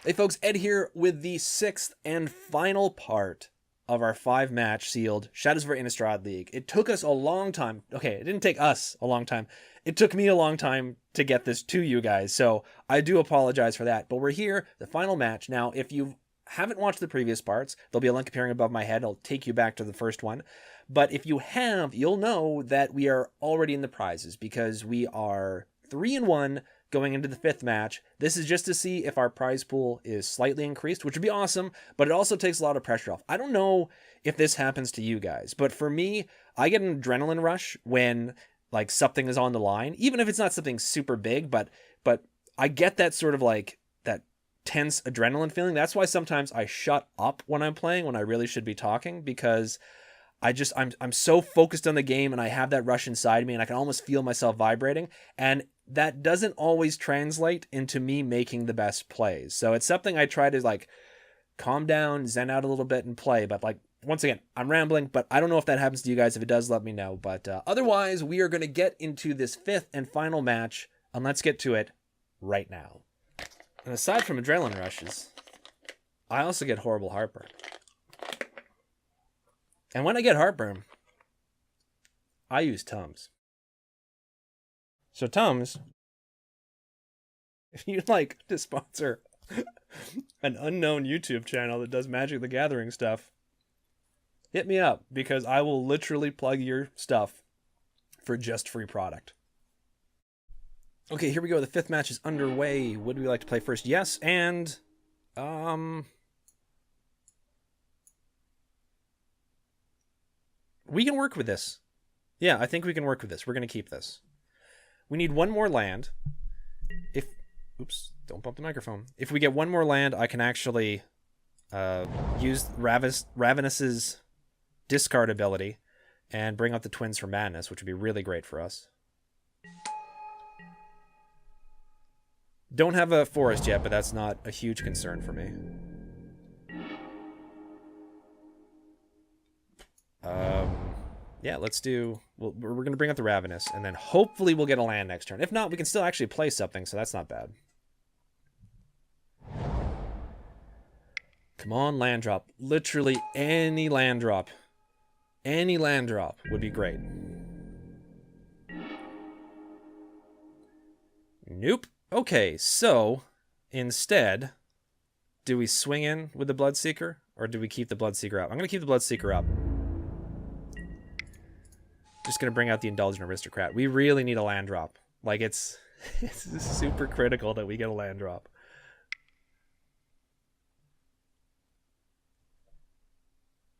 Hey folks, Ed here with the 6th and final part of our 5-match sealed Shadows Over Innistrad League. It took us a long time. Okay, it didn't take us a long time. It took me a long time to get this to you guys, so I do apologize for that. But we're here, the final match. Now, if you haven't watched the previous parts, there'll be a link appearing above my head. I'll take you back to the first one. But if you have, you'll know that we are already in the prizes because we are 3-1 going into the 5th match. This is just to see if our prize pool is slightly increased, which would be awesome, but it also takes a lot of pressure off. I don't know if this happens to you guys, but for me, I get an adrenaline rush when like something is on the line, even if it's not something super big, but I get that sort of like that tense adrenaline feeling. That's why sometimes I shut up when I'm playing when I really should be talking, because I'm so focused on the game and I have that rush inside me and I can almost feel myself vibrating, and that doesn't always translate into me making the best plays. So it's something I try to like calm down, zen out a little bit and play. But like, once again, I'm rambling, but I don't know if that happens to you guys. If it does, let me know. But otherwise, we are going to get into this 5th and final match, and let's get to it right now. And aside from adrenaline rushes, I also get horrible heartburn. And when I get heartburn, I use Tums. So Tums, if you'd like to sponsor an unknown YouTube channel that does Magic the Gathering stuff, hit me up, because I will literally plug your stuff for just free product. Okay, here we go. The 5th match is underway. Would we like to play first? Yes, and we can work with this. Yeah, I think we can work with this. We're going to keep this. We need one more land. Oops, don't bump the microphone. If we get one more land, I can actually use Ravenous's discard ability and bring out the Twins for Madness, which would be really great for us. Don't have a forest yet, but that's not a huge concern for me. Yeah, let's do... we're going to bring out the Ravenous, and then hopefully we'll get a land next turn. If not, we can still actually play something, so that's not bad. Come on, land drop. Literally any land drop. Any land drop would be great. Nope. Okay, so instead, do we swing in with the Bloodseeker, or do we keep the Bloodseeker up? I'm going to keep the Bloodseeker up. Just going to bring out the Indulgent Aristocrat. We really need a land drop. Like, it's super critical that we get a land drop.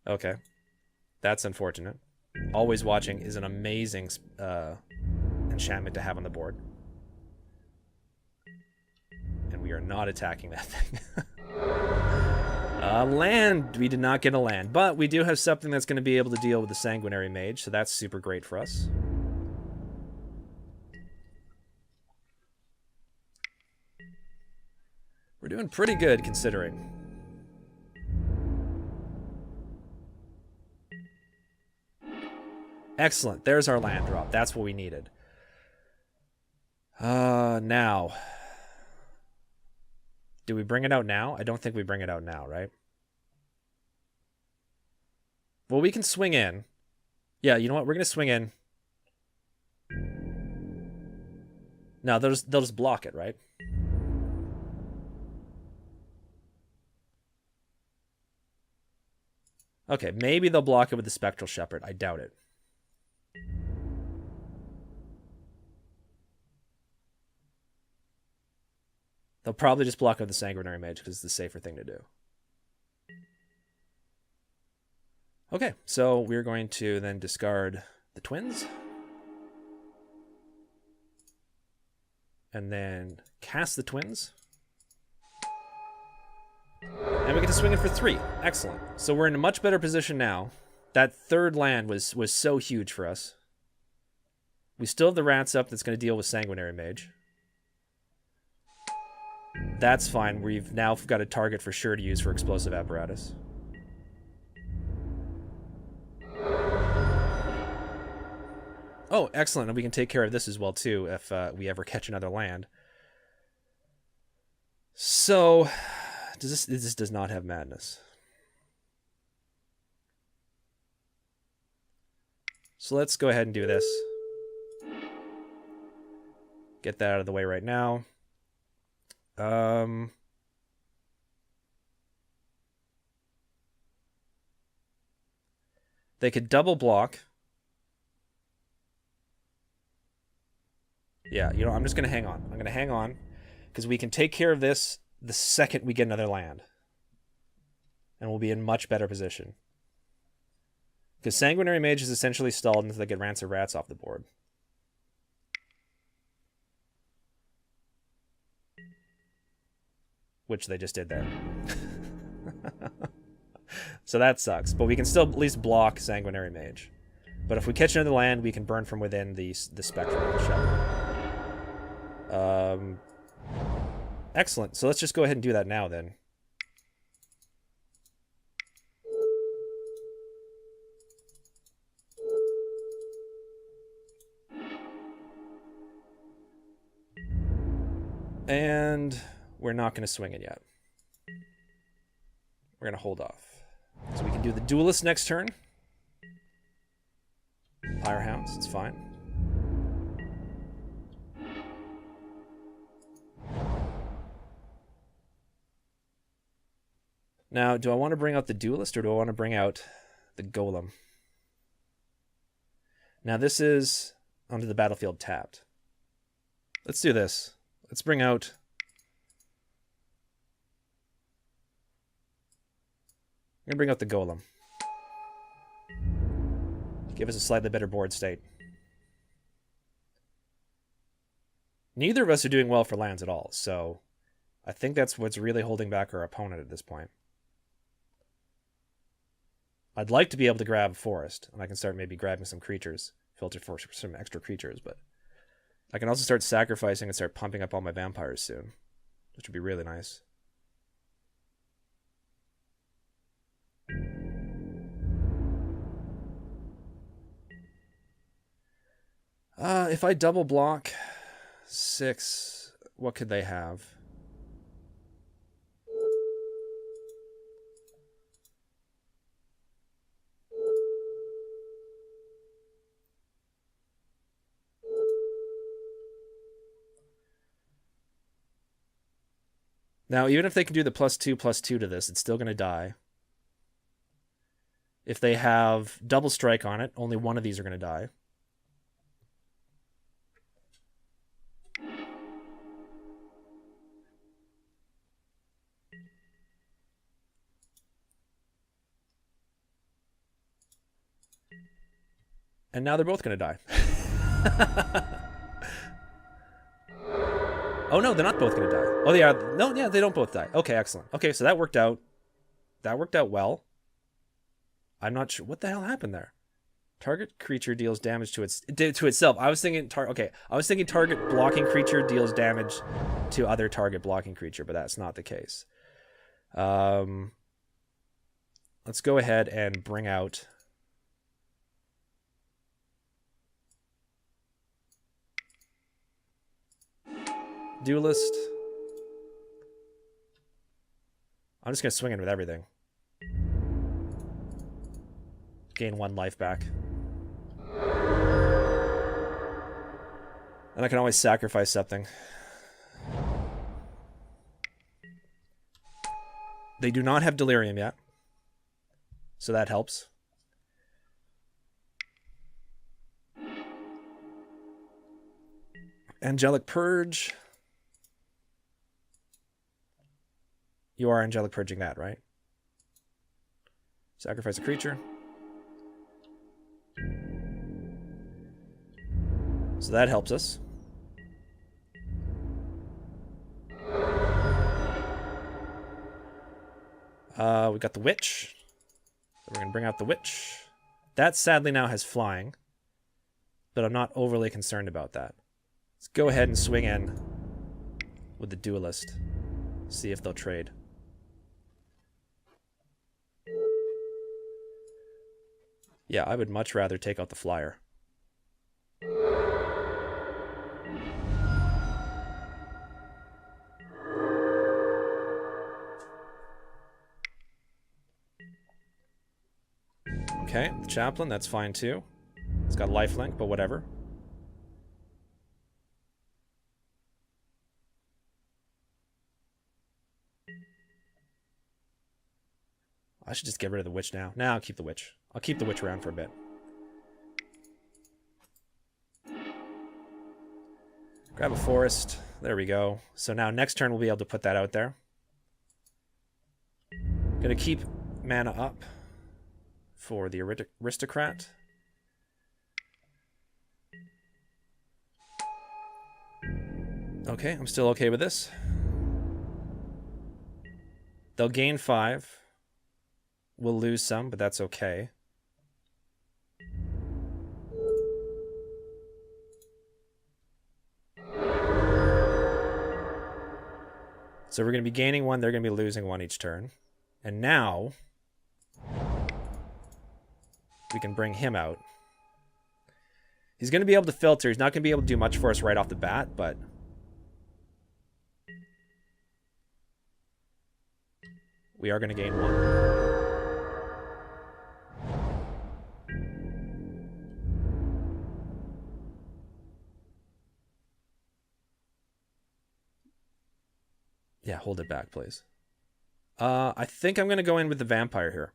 Okay. That's unfortunate. Always Watching is an amazing enchantment to have on the board. And we are not attacking that thing. Land, we did not get a land, but we do have something that's going to be able to deal with the Sanguinary Mage, so that's super great for us. We're doing pretty good, considering. Excellent, there's our land drop. That's what we needed. Now... do we bring it out now? I don't think we bring it out now, right? Well, we can swing in. Yeah, you know what? We're going to swing in. No, they'll just block it, right? Okay, maybe they'll block it with the Spectral Shepherd. I doubt it. They'll probably just block out the Sanguinary Mage because it's the safer thing to do. Okay, so we're going to then discard the Twins. And then cast the Twins. And we get to swing it for 3. Excellent. So we're in a much better position now. That 3rd land was so huge for us. We still have the Rats up that's going to deal with Sanguinary Mage. That's fine. We've now got a target for sure to use for Explosive Apparatus. Oh, excellent. And we can take care of this as well, too, if we ever catch another land. So, This does not have madness. So let's go ahead and do this. Get that out of the way right now. They could double block. Yeah, you know, I'm just going to hang on. I'm going to hang on because we can take care of this the second we get another land. And we'll be in much better position. Because Sanguinary Mage is essentially stalled until they get Rancid Rats off the board. Which they just did there. So that sucks. But we can still at least block Sanguinary Mage. But if we catch another land, we can burn from within the spectrum of the Shepherd. Excellent. So let's just go ahead and do that now then. And we're not going to swing it yet. We're going to hold off. So we can do the Duelist next turn. Firehounds, it's fine. Now, do I want to bring out the Duelist or do I want to bring out the Golem? Now this is onto the battlefield tapped. Let's do this. Let's bring out... I'm going to bring out the Golem. Give us a slightly better board state. Neither of us are doing well for lands at all, so I think that's what's really holding back our opponent at this point. I'd like to be able to grab a forest, and I can start maybe grabbing some creatures, filter for some extra creatures, but I can also start sacrificing and start pumping up all my vampires soon, which would be really nice. If I double block 6, what could they have? Now, even if they can do the +2/+2 to this, it's still going to die. If they have double strike on it, only one of these are going to die. And now they're both going to die. Oh, no, they're not both going to die. Oh, they are. No, yeah, they don't both die. Okay, excellent. Okay, so that worked out. That worked out well. I'm not sure. What the hell happened there? Target creature deals damage to itself. I was thinking target blocking creature deals damage to other target blocking creature, but that's not the case. Let's go ahead and bring out... Duelist. I'm just going to swing in with everything. Gain 1 life back. And I can always sacrifice something. They do not have Delirium yet, so that helps. Angelic Purge. You are Angelic Purging that, right? Sacrifice a creature. So that helps us. We got the Witch. So we're going to bring out the Witch. That sadly now has flying, but I'm not overly concerned about that. Let's go ahead and swing in with the Duelist. See if they'll trade. Yeah, I would much rather take out the Flyer. Okay, the chaplain, that's fine too. It's got lifelink, but whatever. I should just get rid of the witch now. Nah, I'll keep the witch. I'll keep the witch around for a bit. Grab a forest. There we go. So now next turn we'll be able to put that out there. Gonna keep mana up for the aristocrat. Okay, I'm still okay with this. They'll gain 5. We'll lose some, but that's okay. So we're going to be gaining 1, they're going to be losing 1 each turn. And now we can bring him out. He's going to be able to filter. He's not going to be able to do much for us right off the bat, but we are going to gain 1. Yeah, hold it back, please. I think I'm going to go in with the vampire here.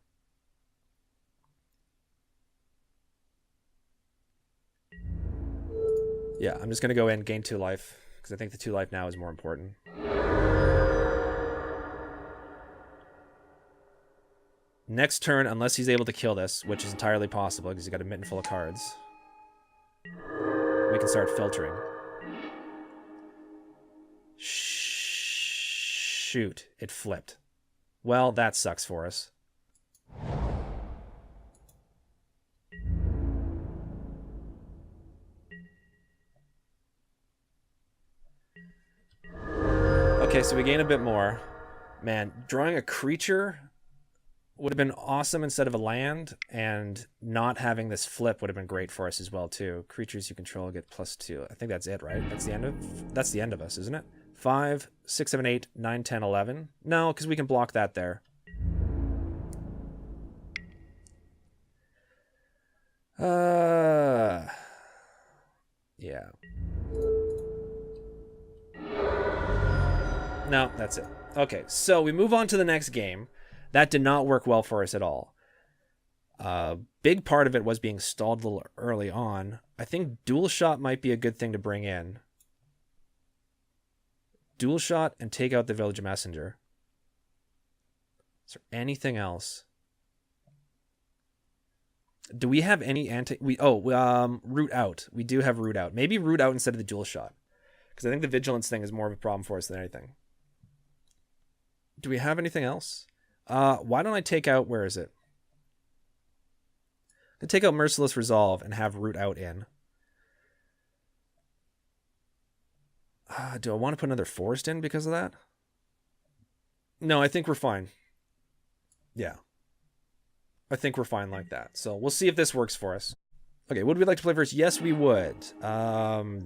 Yeah, I'm just going to go in, gain 2 life, because I think the 2 life now is more important. Next turn, unless he's able to kill this, which is entirely possible because he's got a mitten full of cards, we can start filtering. Shoot, it flipped. Well, that sucks for us. Okay, so we gain a bit more. Man, drawing a creature would have been awesome instead of a land, and not having this flip would have been great for us as well too. Creatures you control get +2. I think that's it, right? That's the end of us, isn't it? 5, 6, 7, 8, 9, 10, 11. No, because we can block that there. Yeah. No, that's it. Okay, so we move on to the next game. That did not work well for us at all. Big part of it was being stalled a little early on. I think dual shot might be a good thing to bring in. Dual shot and take out the village messenger. Is there anything else? Do we have any root out. We do have root out. Maybe root out instead of the dual shot, because I think the vigilance thing is more of a problem for us than anything. Do we have anything else? Why don't I take out, where is it? I'm gonna take out Merciless Resolve and have root out in. Do I want to put another forest in because of that? No, I think we're fine. Yeah. I think we're fine like that. So we'll see if this works for us. Okay, would we like to play first? Yes, we would.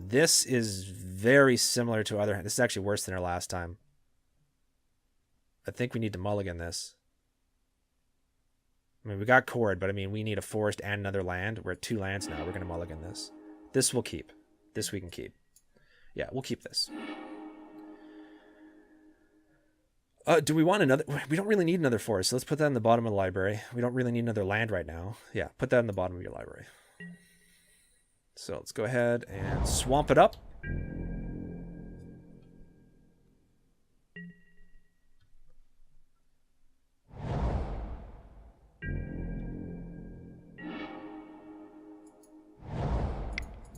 This is very similar to other... This is actually worse than our last time. I think we need to mulligan this. I mean, we got Chord, but I mean, we need a forest and another land. We're at 2 lands now. We're going to mulligan this. This we'll keep. This we can keep. Yeah, we'll keep this. Do we want another? We don't really need another forest, so let's put that in the bottom of the library. We don't really need another land right now. Yeah, put that in the bottom of your library. So let's go ahead and swamp it up.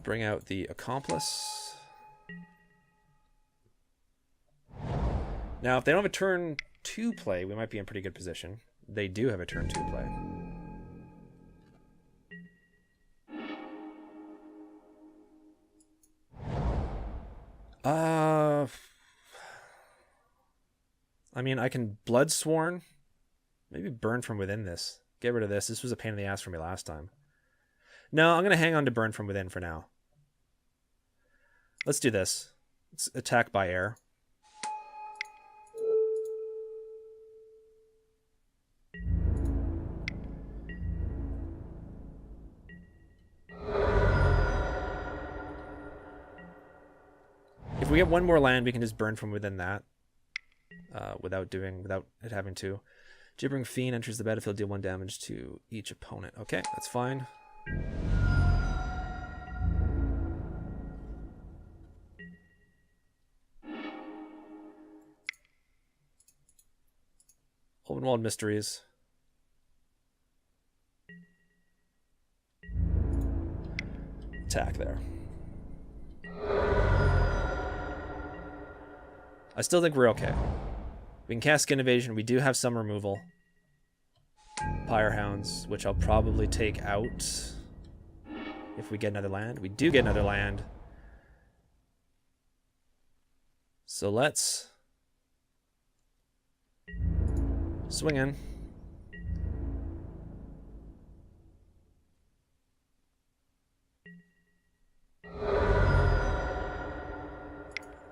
Bring out the accomplice. Now, if they don't have a turn 2 play, we might be in pretty good position. They do have a turn 2 play. I mean, I can Bloodsworn. Maybe Burn from Within this. Get rid of this. This was a pain in the ass for me last time. No, I'm going to hang on to Burn from Within for now. Let's do this. Let's attack by air. we have one more land, we can just burn from within that. Without it having to. Gibbering Fiend enters the battlefield, deal 1 damage to each opponent. Okay, that's fine. Open World Mysteries. Attack there. I still think we're okay. We can cast Skin Evasion. We do have some removal. Pyre Hounds, which I'll probably take out if we get another land. We do get another land. So let's swing in.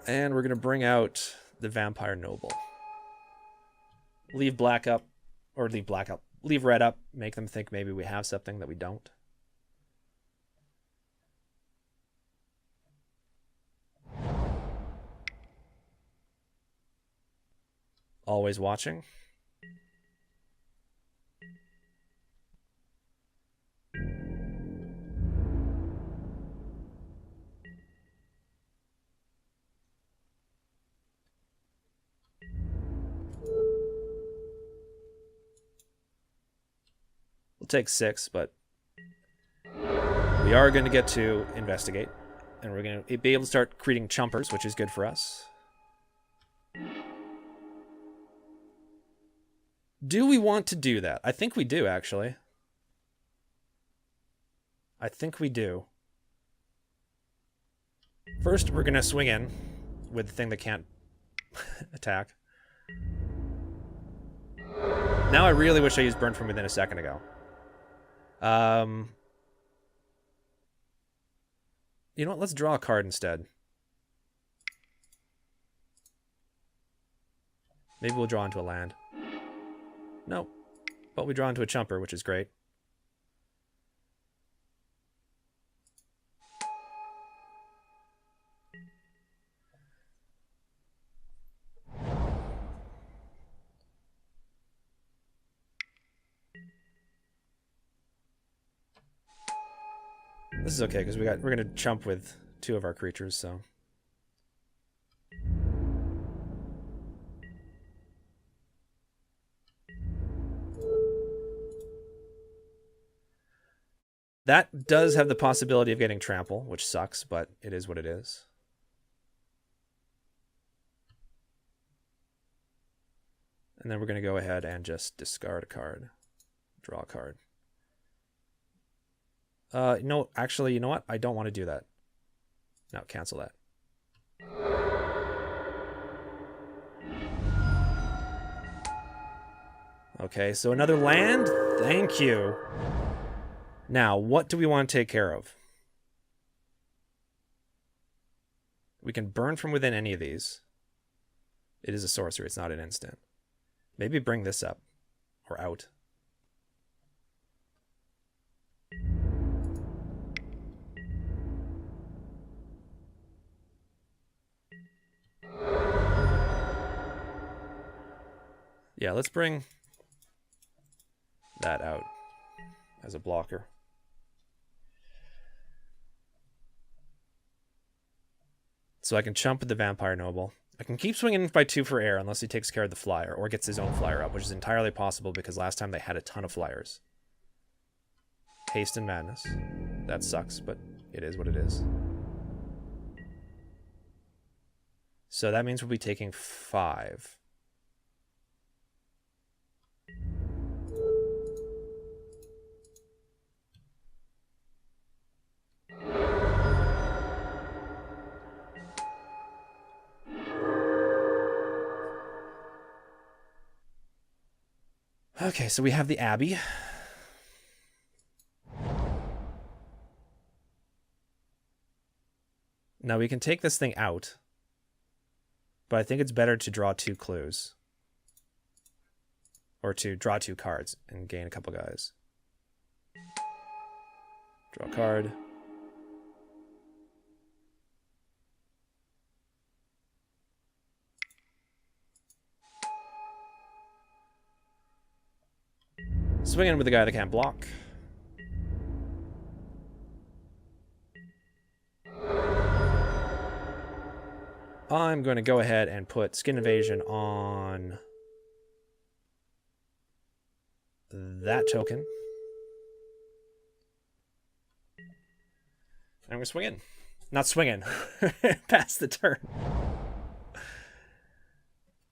And we're going to bring out the Vampire Noble. Leave black up, or leave black up. Leave red up, make them think maybe we have something that we don't. Always watching. We'll take 6, but we are going to get to investigate. And we're going to be able to start creating chumpers, which is good for us. Do we want to do that? I think we do, actually. I think we do. First, we're going to swing in with the thing that can't attack. Now I really wish I used Burn From Within a second ago. You know what? Let's draw a card instead. Maybe we'll draw into a land. No. But we draw into a chumper, which is great. This is okay because we're gonna chump with 2 of our creatures, so. That does have the possibility of getting trample, which sucks, but it is what it is. And then we're gonna go ahead and just discard a card. Draw a card. No, actually, you know what? I don't want to do that. No, cancel that. Okay, so another land. Thank you. Now, what do we want to take care of? We can burn from within any of these. It is a sorcery. It's not an instant. Maybe bring this up. Or out. Yeah, let's bring that out as a blocker. So I can chump with the Vampire Noble. I can keep swinging by 2 for air unless he takes care of the flyer or gets his own flyer up, which is entirely possible because last time they had a ton of flyers. Haste and Madness. That sucks, but it is what it is. So that means we'll be taking 5. Okay, so we have the Abbey. Now we can take this thing out, but I think it's better to draw 2 clues. Or to draw 2 cards and gain a couple guys. Draw a card. Swinging with the guy that can't block. I'm going to go ahead and put Skin Invasion on that token. And we're swinging. Not swinging. Pass the turn.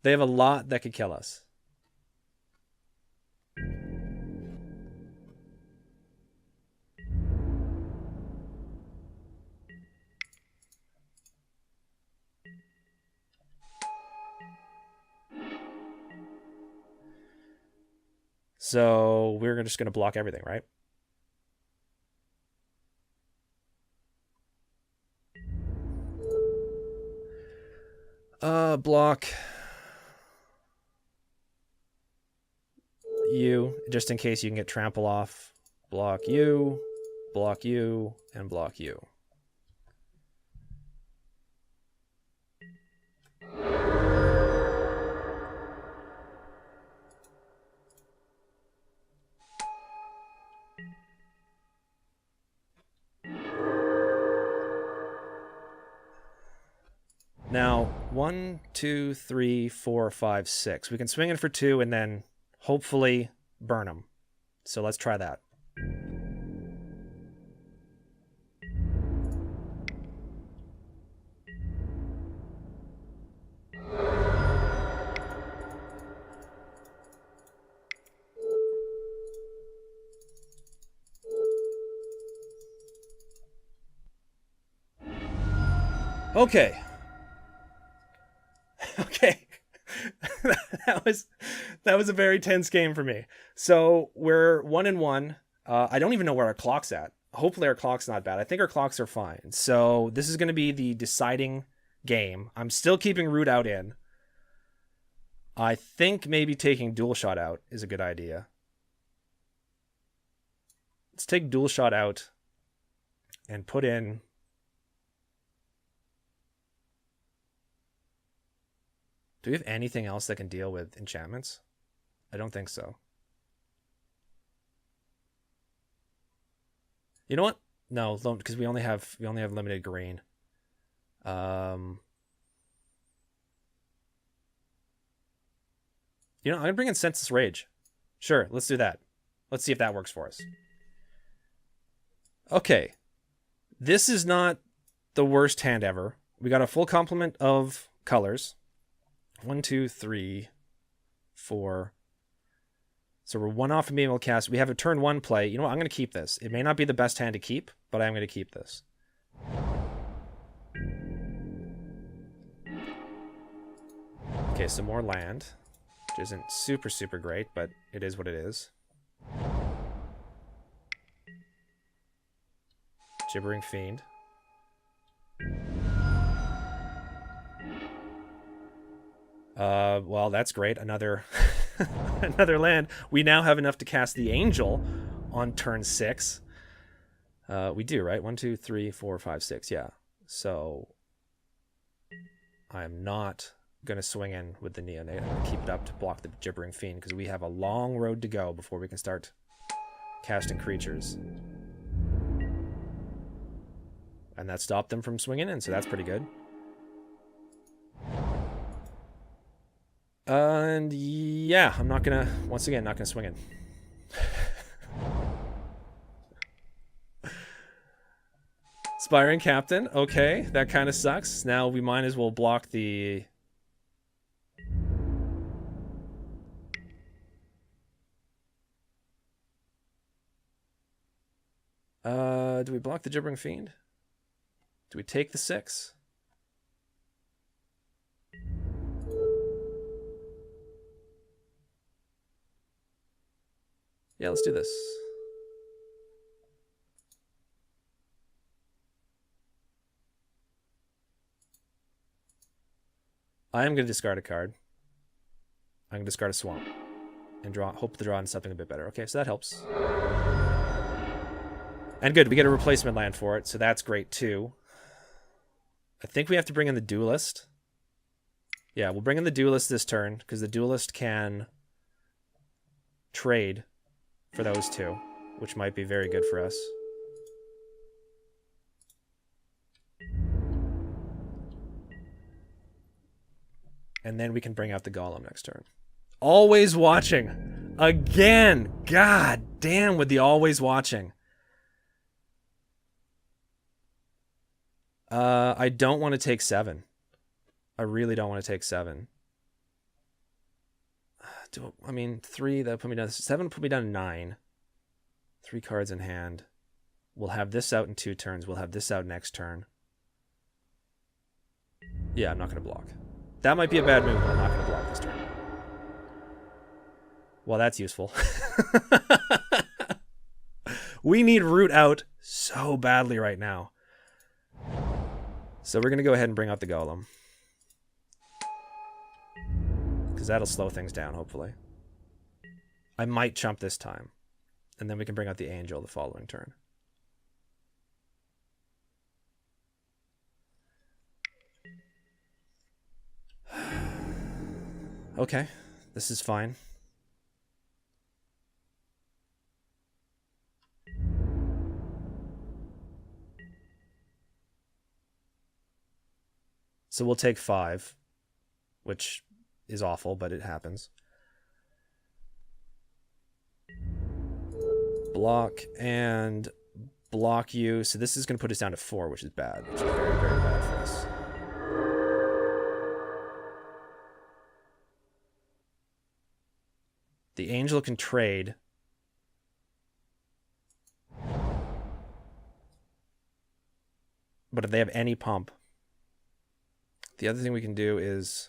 They have a lot that could kill us. So we're just going to block everything, right? Block you, just in case you can get trample off. Block you, and block you. Now, 1, 2, 3, 4, 5, 6. We can swing in for 2 and then hopefully burn them. So let's try that. Okay. Okay. that was a very tense game for me. So we're 1-1. I don't even know where our clock's at. Hopefully our clock's not bad. I think our clocks are fine. So this is going to be the deciding game. I'm still keeping Root out in. I think maybe taking Dual Shot out is a good idea. Let's take Dual Shot out and put in... Do we have anything else that can deal with enchantments? I don't think so. You know what? No, because we only have limited green. You know, I'm gonna bring in Senseless Rage. Sure, let's do that. Let's see if that works for us. Okay. This is not the worst hand ever. We got a full complement of colors. 1, 2, 3, 4. So we're 1 off from being able to cast. We have a turn 1 play. You know what? I'm going to keep this. It may not be the best hand to keep, but I'm going to keep this. Okay, some more land, which isn't super, super great, but it is what it is. Gibbering Fiend. Well, that's great. Another another land. We now have enough to cast the Angel on turn 6. We do, right? 1, 2, 3, 4, 5, 6. Yeah. So I'm not going to swing in with the Neonate. I'm going to keep it up to block the Gibbering Fiend because we have a long road to go before we can start casting creatures. And that stopped them from swinging in, so that's pretty good. And yeah, I'm not gonna, once again, not gonna swing in. Spiring Captain, okay, that kind of sucks. Now we might as well block the... do we block the Gibbering Fiend? Do we take the 6? Yeah, let's do this. I am going to discard a card. I'm going to discard a Swamp and draw. Hope to draw in something a bit better. Okay, so that helps. And good, we get a replacement land for it, so that's great too. I think we have to bring in the Duelist. Yeah, we'll bring in the Duelist this turn, because the Duelist can trade for those two, which might be very good for us. And then we can bring out the Golem next turn. Always watching. Again. God damn with the always watching. I don't want to take 7. I really don't want to take 7. I mean, 3, that put me down. 7 put me down to 9. 3 cards in hand. We'll have this out in 2 turns. We'll have this out next turn. Yeah, I'm not going to block. That might be a bad move, but I'm not going to block this turn. Well, that's useful. We need root out so badly right now. So we're going to go ahead and bring out the Golem. Because that'll slow things down, hopefully. I might chump this time. And then we can bring out the Angel the following turn. Okay, this is fine. So we'll take 5, which is awful, but it happens. Block and block you. So this is going to put us down to 4, which is bad, which is very, very bad for us. The Angel can trade. But if they have any pump, the other thing we can do is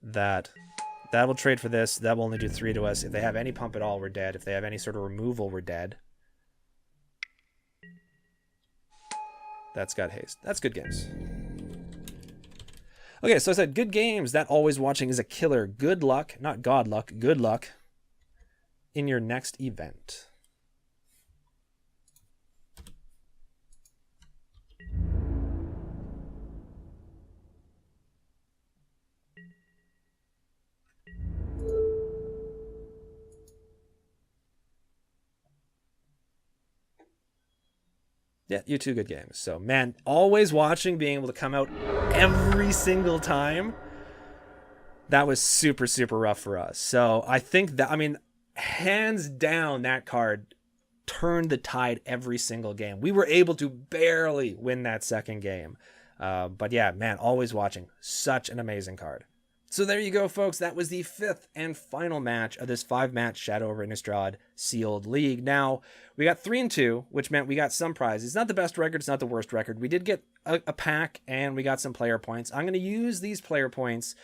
that will trade for this. That will only do 3 to us. If they have any pump at all, we're dead. If they have any sort of removal, we're dead. That's got haste. That's good games. Okay, so I said good games. That always watching is a killer. Good luck, not god luck, good luck in your next event. Yeah, you two good games. So, man, always watching, being able to come out every single time, that was super, super rough for us. So, I think that, I mean, hands down, that card turned the tide every single game. We were able to barely win that second game. But yeah, man, always watching. Such an amazing card. So there you go, folks. That was the 5th and final match of this 5-match Shadow Over Innistrad sealed league. Now, we got 3-2, which meant we got some prizes. It's not the best record. It's not the worst record. We did get a pack, and we got some player points. I'm going to use these player points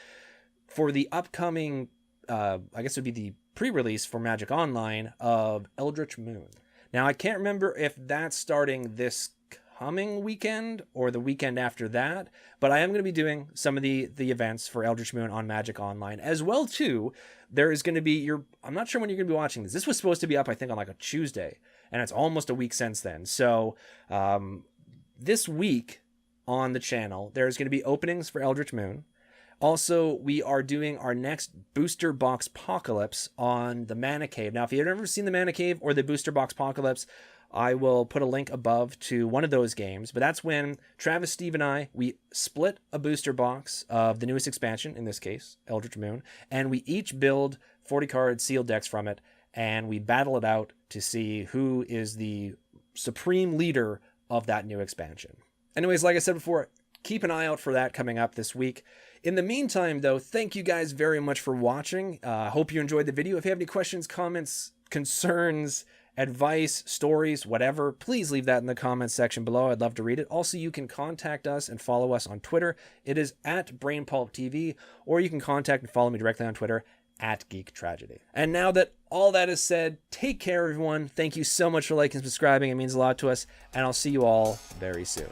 for the upcoming, I guess it would be the pre-release for Magic Online of Eldritch Moon. Now, I can't remember if that's starting this coming weekend or the weekend after that, but I am going to be doing some of the events for Eldritch Moon on Magic Online as well too. There is going to be I'm not sure when you're going to be watching this. This was supposed to be up, I think, on like a Tuesday, and it's almost a week since then. So this week on the channel, there's going to be openings for Eldritch Moon. Also, we are doing our next Booster Box Apocalypse on the Mana Cave. Now, if you've never seen the Mana Cave or the Booster Box Apocalypse, I will put a link above to one of those games. But that's when Travis, Steve, and I, we split a booster box of the newest expansion, in this case, Eldritch Moon, and we each build 40-card sealed decks from it, and we battle it out to see who is the supreme leader of that new expansion. Anyways, like I said before, keep an eye out for that coming up this week. In the meantime, though, thank you guys very much for watching. Hope you enjoyed the video. If you have any questions, comments, concerns, advice, stories, whatever, please leave that in the comments section below. I'd love to read it. Also, you can contact us and follow us on Twitter. It is at BrainPulpTV, or you can contact and follow me directly on Twitter at Geek Tragedy. And now that all that is said, take care, everyone. Thank you so much for liking and subscribing. It means a lot to us, and I'll see you all very soon.